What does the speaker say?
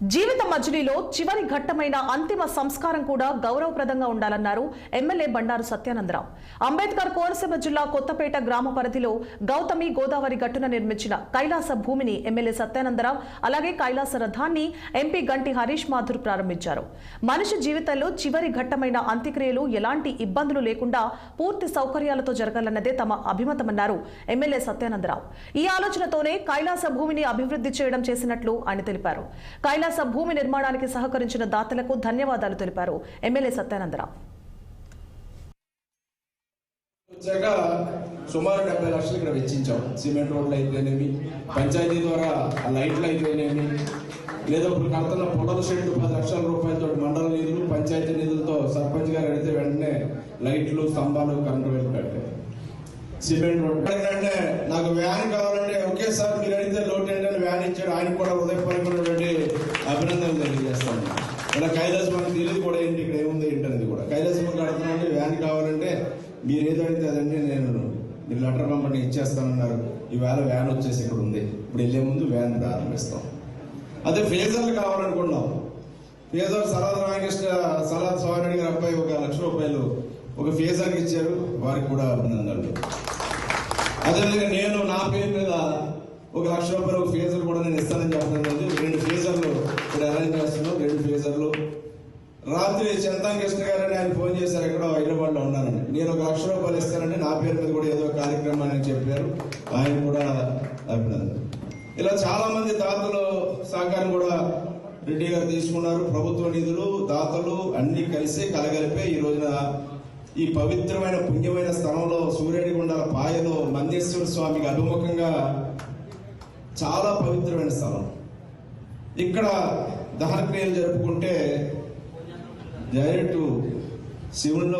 జీవిత మజిలీలో చివరి ఘట్టమైన అంతిమ సంస్కారం కూడా గౌరవప్రదంగా ఉండాలన్నారు ఎమ్మెల్యే బండారు సత్యానందరావు. అంబేద్కర్ కోనసీమ జిల్లా కొత్తపేట గ్రామ పరిధిలో గౌతమి గోదావరి గట్టున నిర్మించిన కైలాస భూమిని ఎమ్మెల్యే సత్యానందరావు అలాగే కైలాస రథాన్ని ఎంపీ గంటి హరీష్ మాథుర్ ప్రారంభించారు. మనిషి జీవితంలో చివరి ఘట్టమైన అంత్యక్రియలు ఎలాంటి ఇబ్బందులు లేకుండా పూర్తి సౌకర్యాలతో జరగాలన్నదే తమ అభిమతమన్నారు ఎమ్మెల్యే సత్యానందరావు. ఈ ఆలోచనతోనే కైలాస భూమిని అభివృద్ధి చేయడం చేసినట్లు ఆయన తెలిపారు. కైలాస భూమి నిర్మాణానికి సహకరించిన దాతలకు ధన్యవాదాలు తెలిపారు ఎమ్మెల్యే సత్యానందరావు. సుమారు 70 లక్షలు ఇక్కడ వెచ్చించాం. సిమెంట్ రోడ్లు అయితేనేమి, పంచాయతీ ద్వారా లైట్లు అయితేనేమి, లేదా ఇప్పుడు కడుతున్న పొడల షెడ్ 10 లక్షల రూపాయలతో మండల నిధులు పంచాయతీ నిధులతో సర్పంచ్ గారు అడిగితే వెంటనే లైట్లు స్తంభాలు కరెంటు వైపు కట్టారు. సిమెంట్ రోడ్ అంటే నాకు వ్యాన్ కావాలంటే ఒకేసారి మీరు అడిగితే లోటు ఏంటని వ్యాన్ ఇచ్చాడు. ఆయనకు కూడా హృదయపూర్వకమైనటువంటి అభినందనలు తెలియజేస్తాను. ఇలా కైలాసం మనకు తెలియదు కూడా ఏంటి ఇక్కడ ఏముంది ఏంటనేది కూడా. కైలాసం అడుగుతున్నాంటే వ్యాన్ కావాలంటే మీరు ఏదో అడిగితే అదండి మీరు లెటర్ పంపండి ఇచ్చేస్తానన్నారు. ఈవేళ వ్యాన్ వచ్చేసి ఇక్కడ ఉంది. ఇప్పుడు వెళ్ళే ముందు వ్యాన్ ప్రారంభిస్తాం. అదే ఫేజర్లు కావాలనుకున్నాం. ఫేజర్ సలాద్ స్వామిరెడ్డి గారి అబ్బాయి 1 లక్ష రూపాయలు ఒక ఫేజర్కి ఇచ్చారు. వారికి కూడా అభినందనలు. అదేవిధంగా నేను నా పేరు మీద 1 లక్ష రూపాయలు ఒక ఫేజర్ కూడా నేను ఇస్తానని చెప్పడం. 2 ఫేజర్లు ఇక్కడ అరేంజ్ చేస్తున్నాం. 2 ఫేజర్లు. రాత్రి చంద్రకృష్ణ గారు ఆయన ఫోన్ చేశారు, ఎక్కడో హైదరాబాద్లో ఉన్నానండి. నేను 1 లక్ష రూపాయలు ఇస్తానండి, నా పేరు మీద కూడా ఏదో కార్యక్రమాన్ని చెప్పారు. ఆయన కూడా అభినందనలు. ఇలా చాలా మంది దాతలు సహకారం కూడా రెడ్డి గారు తీసుకున్నారు. ప్రభుత్వ నిధులు, దాతలు అన్ని కలిసి కలగలిపే ఈ రోజున ఈ పవిత్రమైన పుణ్యమైన స్థలంలో సూర్యుడిగుండాల పాయలో మందేశ్వర స్వామికి అభిముఖంగా చాలా పవిత్రమైన స్థలం. ఇక్కడ దహన క్రియలు జరుపుకుంటే డైరెక్ట్ శివుల్లో